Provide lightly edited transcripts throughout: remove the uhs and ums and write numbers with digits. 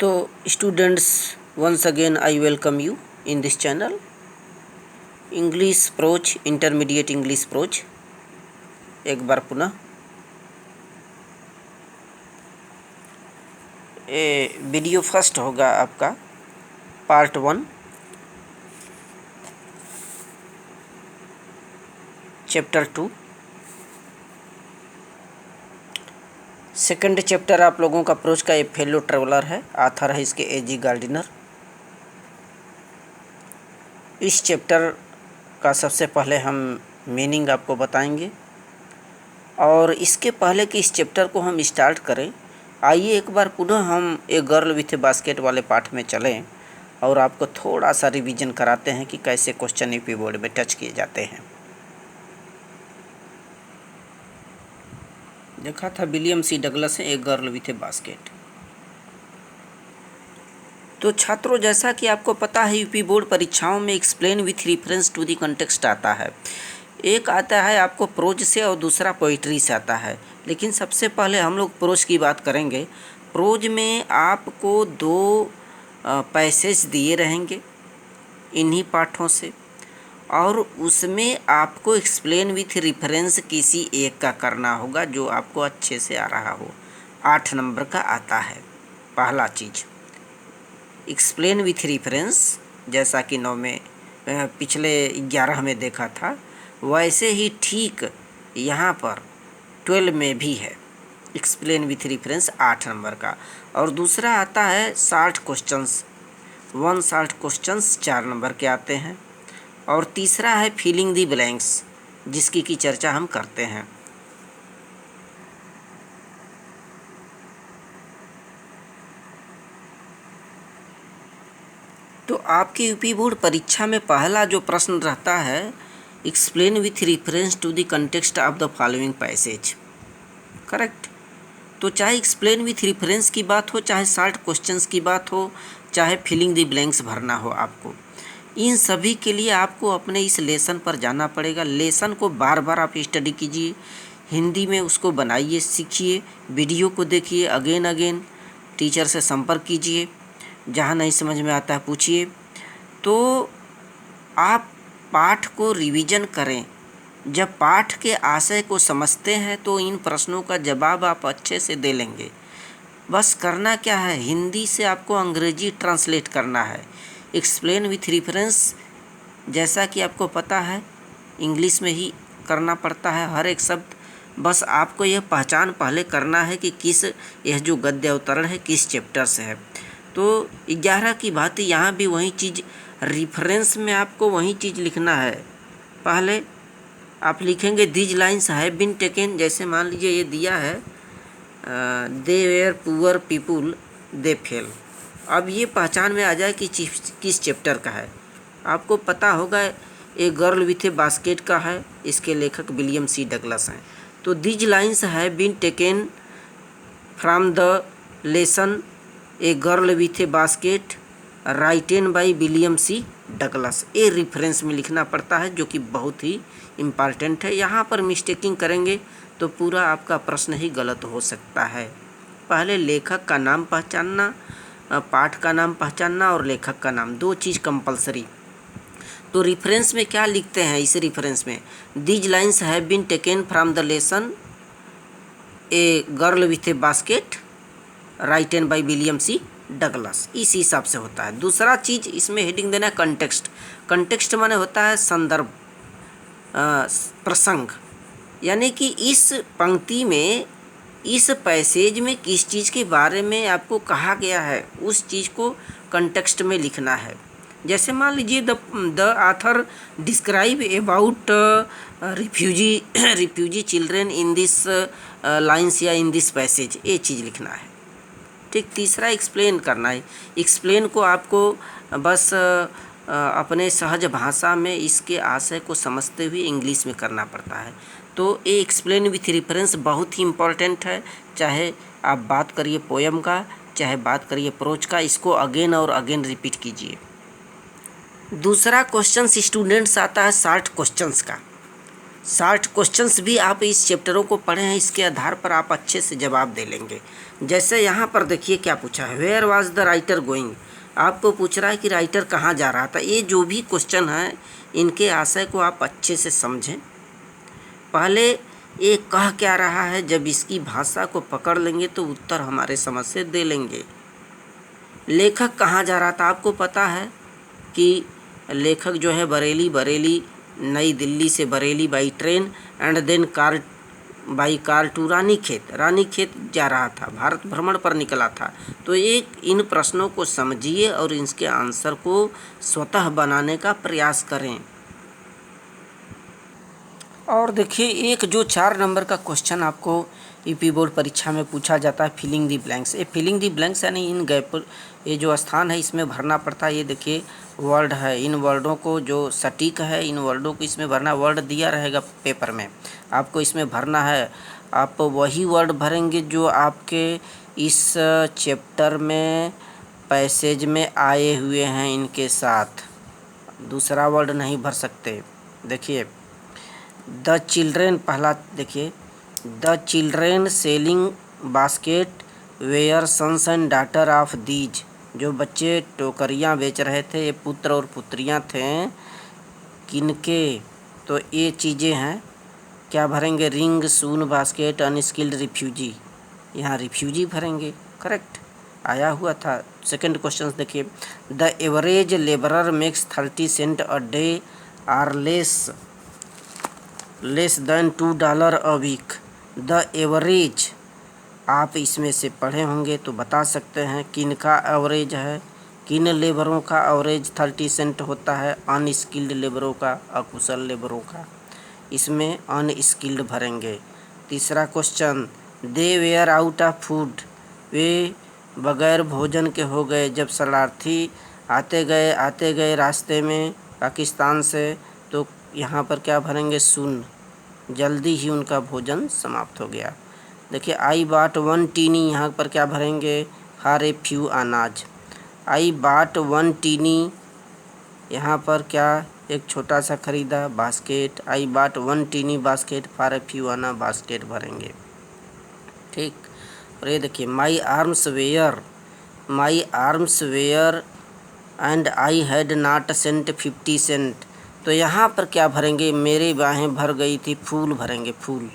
तो students, once again I welcome you in this channel English approach, intermediate English approach. एक बार पुनः ये वीडियो फर्स्ट होगा आपका पार्ट 1 चैप्टर 2। सेकंड चैप्टर आप लोगों का प्रोच का ये फेलो ट्रेवलर है, आथर है इसके एजी गार्डिनर। इस चैप्टर का सबसे पहले हम मीनिंग आपको बताएंगे, और इसके पहले कि इस चैप्टर को हम स्टार्ट करें, आइए एक बार पुनः हम ए गर्ल विथ ए बास्केट वाले पाठ में चलें और आपको थोड़ा सा रिवीजन कराते हैं कि कैसे क्वेश्चन यूपी बोर्ड में टच किए जाते हैं। देखा था विलियम सी डगलस है ए गर्ल विथ ए बास्केट। तो छात्रों, जैसा कि आपको पता है यूपी बोर्ड परीक्षाओं में explain with reference to the context आता है। एक आता है आपको प्रोज से और दूसरा पोइट्री से आता है, लेकिन सबसे पहले हम लोग प्रोज की बात करेंगे। प्रोज में आपको दो पैसेज दिए रहेंगे इन्हीं पाठों से, और उसमें आपको एक्सप्लेन विथ रेफरेंस किसी एक का करना होगा जो आपको अच्छे से आ रहा हो। 8 नंबर का आता है पहला चीज़ एक्सप्लेन विथ रेफरेंस, जैसा कि 9 में पिछले 11 में देखा था, वैसे ही ठीक यहाँ पर 12 में भी है एक्सप्लेन विथ रेफरेंस 8 नंबर का। और दूसरा आता है short questions, 1 short questions 4 number के आते हैं। और तीसरा है फिलिंग द ब्लैंक्स, जिसकी की चर्चा हम करते हैं। तो आपकी यूपी बोर्ड परीक्षा में पहला जो प्रश्न रहता है, explain with reference to the context of the following passage, correct. तो चाहे एक्सप्लेन विथ रेफरेंस की बात हो, चाहे शॉर्ट क्वेश्चंस की बात हो, चाहे फिलिंग द ब्लैंक्स भरना हो, आपको इन सभी के लिए आपको अपने इस लेसन पर जाना पड़ेगा। लेसन को बार बार आप स्टडी कीजिए, हिंदी में उसको बनाइए, सीखिए, वीडियो को देखिए अगेन अगेन, टीचर से संपर्क कीजिए, जहाँ नहीं समझ में आता है पूछिए। तो आप पाठ को रिवीजन करें। जब पाठ के आशय को समझते हैं तो इन प्रश्नों का जवाब आप अच्छे से दे लेंगे। बस करना क्या है, हिंदी से आपको अंग्रेजी ट्रांसलेट करना है। एक्सप्लेन विथ रेफरेंस जैसा कि आपको पता है इंग्लिश में ही करना पड़ता है हर एक शब्द। बस आपको यह पहचान पहले करना है कि किस यह जो गद्य अवतरण है किस चैप्टर से है। तो 11 की बात यहाँ भी वही चीज़, रेफरेंस में आपको वही चीज़ लिखना है। पहले आप लिखेंगे these lines have been taken, जैसे मान लीजिए ये दिया है they were poor people they fail. अब ये पहचान में आ जाए कि किस चैप्टर का है। आपको पता होगा a girl with a basket का है, इसके लेखक विलियम सी डगलस हैं। तो these lines have been taken from the lesson a girl with a basket written by William C Douglas. ये रेफरेंस में लिखना पड़ता है, जो कि बहुत ही इम्पॉर्टेंट है। यहाँ पर मिस्टेकिंग करेंगे तो पूरा आपका प्रश्न ही गलत हो सकता है। पहले लेखक का नाम पहचानना, पाठ का नाम पहचानना और लेखक का नाम, दो चीज़ कंपलसरी। तो रेफरेंस में क्या लिखते हैं, इस रेफरेंस में these lines have been taken from the lesson a girl with a basket written by William C Douglas, इस हिसाब से होता है। दूसरा चीज़ इसमें हेडिंग देना है कंटेक्स्ट। कंटेक्स्ट माने होता है संदर्भ, प्रसंग, यानी कि इस पंक्ति में, इस पैसेज में किस चीज़ के बारे में आपको कहा गया है, उस चीज़ को कंटेक्स्ट में लिखना है। जैसे मान लीजिए the author describe about refugee children in this lines या इन दिस पैसेज, ये चीज़ लिखना है। ठीक। तीसरा एक्सप्लेन करना है। एक्सप्लेन को आपको बस अपने सहज भाषा में इसके आशय को समझते हुए इंग्लिश में करना पड़ता है। तो ये एक्सप्लेन विथ रेफरेंस बहुत ही इम्पॉर्टेंट है। चाहे आप बात करिए पोयम का, चाहे बात करिए प्रोज का, इसको अगेन और अगेन रिपीट कीजिए। दूसरा क्वेश्चन स्टूडेंट्स आता है शॉर्ट क्वेश्चंस का। 60 क्वेश्चंस भी आप इस चैप्टरों को पढ़े हैं, इसके आधार पर आप अच्छे से जवाब दे लेंगे। जैसे यहाँ पर देखिए क्या पूछा है, where was the writer going. आपको पूछ रहा है कि राइटर कहाँ जा रहा था। ये जो भी क्वेश्चन है इनके आशय को आप अच्छे से समझें। पहले ये कह क्या रहा है, जब इसकी भाषा को पकड़ लेंगे तो उत्तर हमारे समझ से दे लेंगे। लेखक कहाँ जा रहा था, आपको पता है कि लेखक जो है बरेली नई दिल्ली से Bareilly by train and then by car to Ranikhet जा रहा था, भारत भ्रमण पर निकला था। तो इन प्रश्नों को समझिए और इसके आंसर को स्वतः बनाने का प्रयास करें। और देखिए एक जो 4 नंबर का क्वेश्चन आपको यूपी बोर्ड परीक्षा में पूछा जाता है, फिलिंग दी ब्लैंक्स। ये फिलिंग दी ब्लैंक्स यानी इन गैप, ये जो स्थान है इसमें भरना पड़ता है। ये देखिए वर्ड है, इन वर्डों को जो सटीक है इन वर्डों को इसमें भरना। वर्ड दिया रहेगा पेपर में, आपको इसमें भरना है। आप वही वर्ड भरेंगे जो आपके इस चैप्टर में पैसेज में आए हुए हैं इनके साथ, दूसरा वर्ड नहीं भर सकते। देखिए द चिल्ड्रेन, पहला देखिए, the children selling basket were sons and daughter of these. जो बच्चे टोकरियाँ बेच रहे थे ये पुत्र और पुत्रियाँ थे किनके, तो ये चीज़ें हैं। क्या भरेंगे, ring, soon, basket, unskilled, refugee. यहाँ रिफ्यूजी भरेंगे, करेक्ट आया हुआ था। सेकंड क्वेश्चन देखिए, the average labourer makes 30 cent a day or less than $2 a week. The average, आप इसमें से पढ़े होंगे तो बता सकते हैं किन का एवरेज है, किन लेबरों का एवरेज 30 सेंट होता है, अनस्किल्ड लेबरों का, अकुशल लेबरों का। इसमें अनस्किल्ड भरेंगे। तीसरा question, they were out of food, वे बगैर भोजन के हो गए जब शरणार्थी आते गए रास्ते में पाकिस्तान से। तो यहाँ पर क्या भरेंगे, सुन, जल्दी ही उनका भोजन समाप्त हो गया। देखिए आई बाट 1 टीनी, यहाँ पर क्या भरेंगे, फॉर ए फ्यू अनाज। आई बाट 1 टीनी, यहाँ पर क्या एक छोटा सा खरीदा, basket. I bought 1 tiny basket for a few anna, basket भरेंगे, ठीक। और ये देखिए my arms were and I had not cent 50 cent. तो यहाँ पर क्या भरेंगे, मेरी बाहें भर गई थी, फूल भरेंगे, फूल।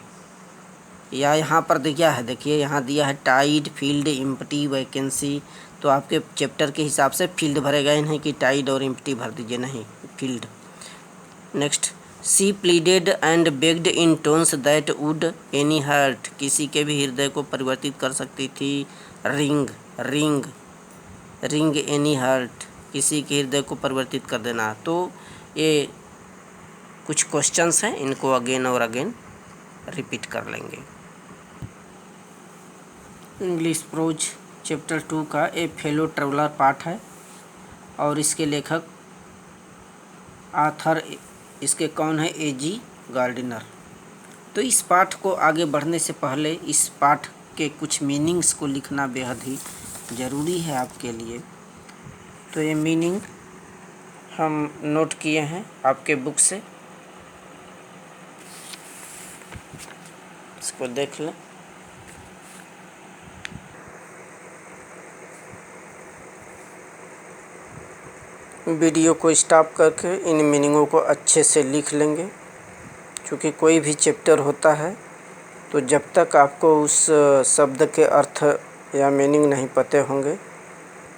या यहाँ पर दिया है, देखिए यहाँ दिया है टाइड, फील्ड, एम्प्टी, वैकेंसी। तो आपके चैप्टर के हिसाब से फील्ड भरेगा, ही नहीं कि टाइड और एम्प्टी भर दीजिए, नहीं, field. Next, she pleaded and begged in tones that would any hurt, किसी के भी हृदय को परिवर्तित कर सकती थी। रिंग एनी हर्ट, किसी के हृदय को परिवर्तित कर देना। तो ये कुछ क्वेश्चंस हैं, इनको अगेन और अगेन रिपीट कर लेंगे। इंग्लिश प्रोज चैप्टर 2 का ए फेलो ट्रेवलर पार्ट है और इसके लेखक आथर इसके कौन है, A.G. गार्डिनर। तो इस पाठ को आगे बढ़ने से पहले इस पाठ के कुछ मीनिंग्स को लिखना बेहद ही ज़रूरी है आपके लिए। तो ये मीनिंग हम नोट किए हैं आपके बुक से, इसको देख लें। वीडियो को स्टॉप करके इन मीनिंगों को अच्छे से लिख लेंगे, क्योंकि कोई भी चैप्टर होता है तो जब तक आपको उस शब्द के अर्थ या मीनिंग नहीं पते होंगे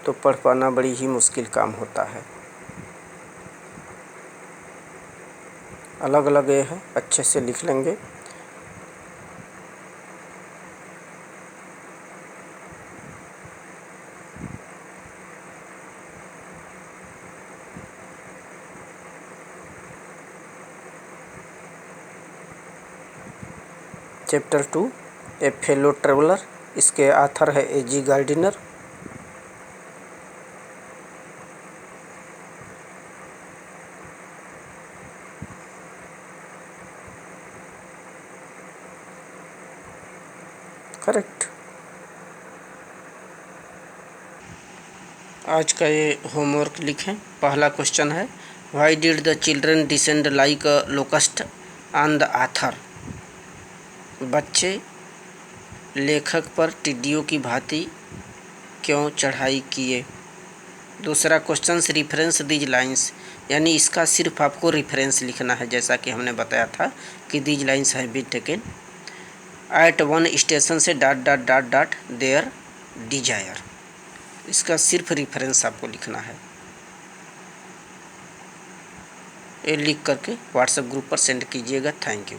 तो पढ़ पाना बड़ी ही मुश्किल काम होता है। अलग अलग ये है, अच्छे से लिख लेंगे। चैप्टर 2 ए फेलो ट्रेवलर, इसके आथर है A.G. गार्डिनर। करेक्ट। आज का ये होमवर्क लिखें। पहला क्वेश्चन है, why did the children descend like a locust. On the author, बच्चे लेखक पर टिड्डियों की भांति क्यों चढ़ाई किए। दूसरा क्वेश्चन रिफरेंस दीज लाइन्स, यानी इसका सिर्फ आपको रिफरेंस लिखना है, जैसा कि हमने बताया था कि these lines have been taken at one station से dot dot dot dot their desire. इसका सिर्फ रिफरेंस आपको लिखना है। ये लिख करके व्हाट्सएप ग्रुप पर सेंड कीजिएगा। Thank you.